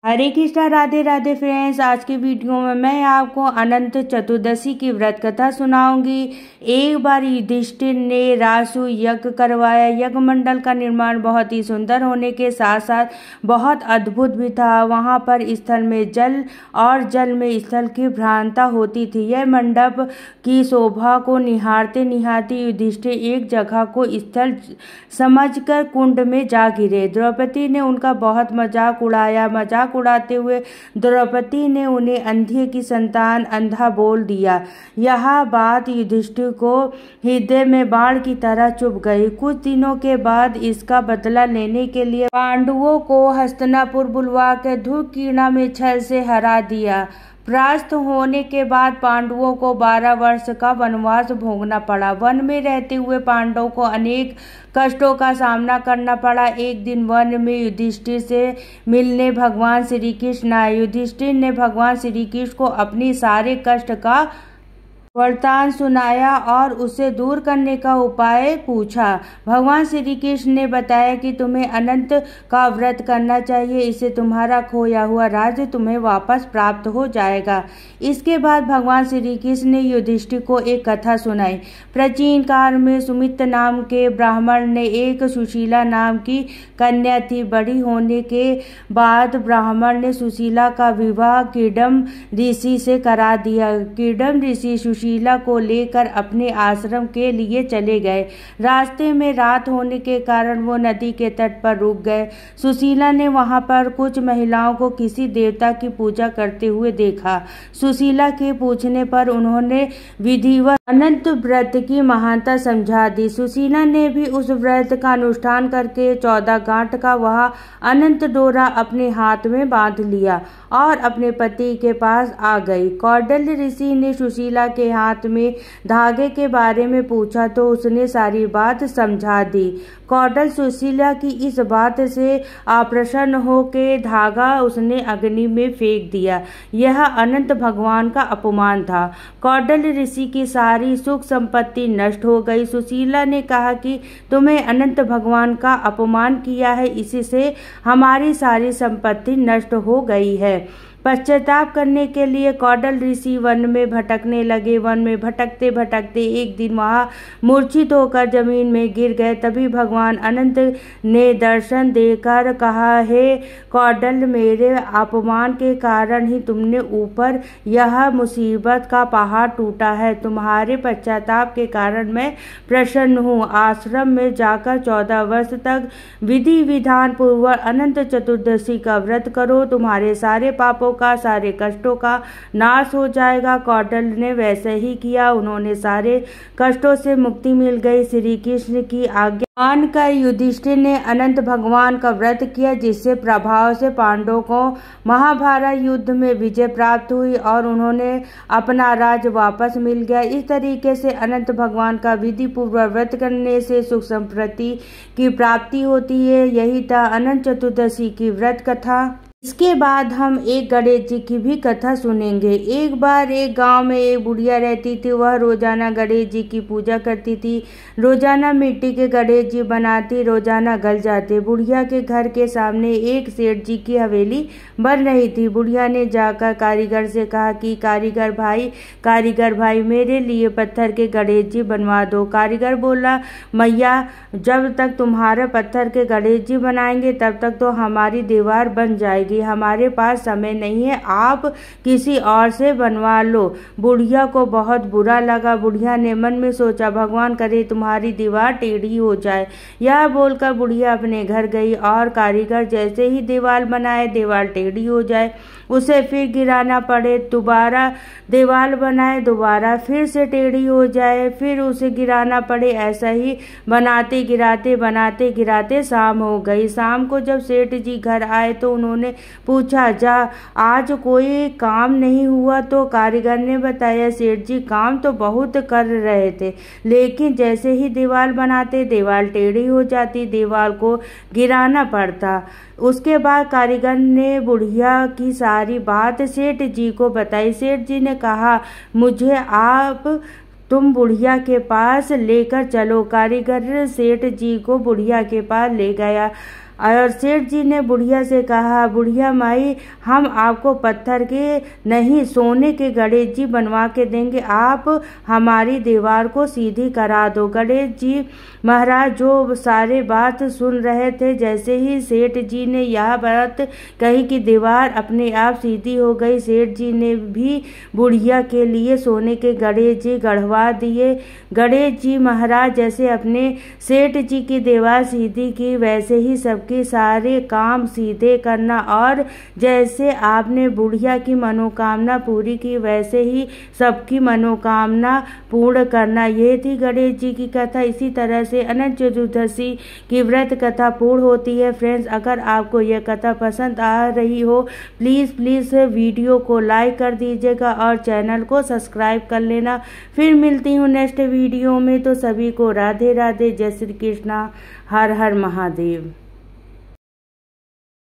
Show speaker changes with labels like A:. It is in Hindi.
A: हरे कृष्णा, राधे राधे फ्रेंड्स। आज की वीडियो में मैं आपको अनंत चतुर्दशी की व्रत कथा सुनाऊंगी। एक बार युधिष्ठिर ने रासु यज्ञ करवाया। यज्ञ मंडल का निर्माण बहुत ही सुंदर होने के साथ साथ बहुत अद्भुत भी था। वहां पर स्थल में जल और जल में स्थल की भ्रांता होती थी। यह मंडप की शोभा को निहारते निहारते युधिष्ठिर एक जगह को स्थल समझकर कुंड में जा गिरे। द्रौपदी ने उनका बहुत मजाक उड़ाया। मजाक उड़ाते हुए द्रौपदी ने उन्हें अंधे की संतान अंधा बोल दिया। यह बात युधिष्ठिर को हृदय में बाण की तरह चुभ गई। कुछ दिनों के बाद इसका बदला लेने के लिए पांडवों को हस्तिनापुर बुलवाकर धूपकीर्णा में छल से हरा दिया। परास्त होने के बाद पांडवों को 12 वर्ष का वनवास भोगना पड़ा। वन में रहते हुए पांडवों को अनेक कष्टों का सामना करना पड़ा। एक दिन वन में युधिष्ठिर से मिलने भगवान श्री कृष्ण आए। युधिष्ठिर ने भगवान श्री कृष्ण को अपनी सारे कष्ट का वृत्तांत सुनाया और उसे दूर करने का उपाय पूछा। भगवान श्री कृष्ण ने बताया कि तुम्हें अनंत का व्रत करना चाहिए। इससे तुम्हारा खोया हुआ राज्य तुम्हें वापस प्राप्त हो जाएगा। इसके बाद भगवान श्री कृष्ण ने युधिष्ठिर को एक कथा सुनाई। प्राचीन काल में सुमित नाम के ब्राह्मण ने एक सुशीला नाम की कन्या थी। बड़ी होने के बाद ब्राह्मण ने सुशीला का विवाह कीडम ऋषि से करा दिया। कीडम ऋषि सुशीला को लेकर अपने आश्रम के लिए चले गए। रास्ते में रात होने के कारण वो नदी के तट पर रुक गए। सुशीला ने वहां पर कुछ महिलाओं को किसी देवता की पूजा करते हुए देखा। सुशीला के पूछने पर उन्होंने विधिवत अनंत व्रत की महानता समझा दी। सुशीला ने भी उस व्रत का अनुष्ठान करके 14 गांठ का वह अनंत डोरा अपने हाथ में बांध लिया और अपने पति के पास आ गई। कौंडिल्य ऋषि ने सुशीला के हाथ में धागे के बारे में पूछा तो उसने सारी बात समझा दी। कौंडिल्य सुशीला की इस बात से अप्रसन्न होकर धागा उसने अग्नि में फेंक दिया। यह अनंत भगवान का अपमान था। कौंडिल्य ऋषि की सारी सुख संपत्ति नष्ट हो गई। सुशीला ने कहा कि तुम्हें अनंत भगवान का अपमान किया है, इसी से हमारी सारी संपत्ति नष्ट हो गई है। पश्चाताप करने के लिए कौंडिल्य ऋषि वन में भटकने लगे। वन में भटकते भटकते एक दिन वहाँ मूर्छित होकर जमीन में गिर गए। तभी भगवान अनंत ने दर्शन देकर कहा, हे कौंडिल्य, मेरे अपमान के कारण ही तुमने ऊपर यह मुसीबत का पहाड़ टूटा है। तुम्हारे पश्चाताप के कारण मैं प्रसन्न हूँ। आश्रम में जाकर 14 वर्ष तक विधि विधान पूर्वक अनंत चतुर्दशी का व्रत करो। तुम्हारे सारे पापों का, सारे कष्टों का नाश हो जाएगा। कौंडिल्य ने वैसे ही किया। उन्होंने सारे कष्टों से मुक्ति मिल गई। श्री कृष्ण की आज्ञा मानकर युधिष्ठिर ने अनंत भगवान का व्रत किया, जिससे प्रभाव से पांडवों को महाभारत युद्ध में विजय प्राप्त हुई और उन्होंने अपना राज्य वापस मिल गया। इस तरीके से अनंत भगवान का विधि पूर्वक व्रत करने से सुख संपत्ति की प्राप्ति होती है। यही था अनंत चतुर्दशी की व्रत कथा। इसके बाद हम एक गणेश जी की भी कथा सुनेंगे। एक बार एक गांव में एक बुढ़िया रहती थी। वह रोजाना गणेश जी की पूजा करती थी। रोजाना मिट्टी के गणेश जी बनाती, रोजाना गल जाते। बुढ़िया के घर के सामने एक सेठ जी की हवेली बन रही थी। बुढ़िया ने जाकर कारीगर से कहा कि कारीगर भाई मेरे लिए पत्थर के गणेश जी बनवा दो। कारीगर बोला, मैया, जब तक तुम्हारे पत्थर के गणेश जी बनाएंगे तब तक तो हमारी दीवार बन जाएगी। हमारे पास समय नहीं है, आप किसी और से बनवा लो। बुढ़िया को बहुत बुरा लगा। बुढ़िया ने मन में सोचा, भगवान करे तुम्हारी दीवार टेढ़ी हो जाए। यह बोलकर बुढ़िया अपने घर गई और कारीगर जैसे ही दीवार बनाए, दीवार टेढ़ी हो जाए, उसे फिर गिराना पड़े। दोबारा दीवार बनाए, दोबारा फिर से टेढ़ी हो जाए, फिर उसे गिराना पड़े। ऐसा ही बनाते गिराते शाम हो गई। शाम को जब सेठ जी घर आए तो उन्होंने पूछा, आज कोई काम नहीं हुआ? तो कारीगर ने बताया, सेठ जी काम तो बहुत कर रहे थे, लेकिन जैसे ही दीवार बनाते दीवार टेढ़ी हो जाती, दीवार को गिराना पड़ता। उसके बाद कारीगर ने बुढ़िया की सारी बात सेठ जी को बताई। सेठ जी ने कहा, मुझे तुम बुढ़िया के पास लेकर चलो। कारीगर सेठ जी को बुढ़िया के पास ले गया। और सेठ जी ने बुढ़िया से कहा, बुढ़िया माई, हम आपको पत्थर के नहीं सोने के गणेश जी बनवा के देंगे, आप हमारी दीवार को सीधी करा दो। गणेश जी महाराज जो सारे बात सुन रहे थे। जैसे ही सेठ जी ने यह बात कही कि दीवार अपने आप सीधी हो गई। सेठ जी ने भी बुढ़िया के लिए सोने के गणेश जी गढ़वा दिए। गणेश जी महाराज जैसे अपने सेठ जी की दीवार सीधी की, वैसे ही सबके सारे काम सीधे करना, और जैसे आपने बुढ़िया की मनोकामना पूरी की, वैसे ही सबकी मनोकामना पूर्ण करना। ये थी गणेश जी की कथा। इसी तरह से अनंत चतुर्दशी की व्रत कथा पूर्ण होती है। फ्रेंड्स, अगर आपको यह कथा पसंद आ रही हो, प्लीज़ वीडियो को लाइक कर दीजिएगा और चैनल को सब्सक्राइब कर लेना। फिर मिलती हूँ नेक्स्ट वीडियो में। तो सभी को राधे राधे, जय श्री कृष्णा, हर हर महादेव।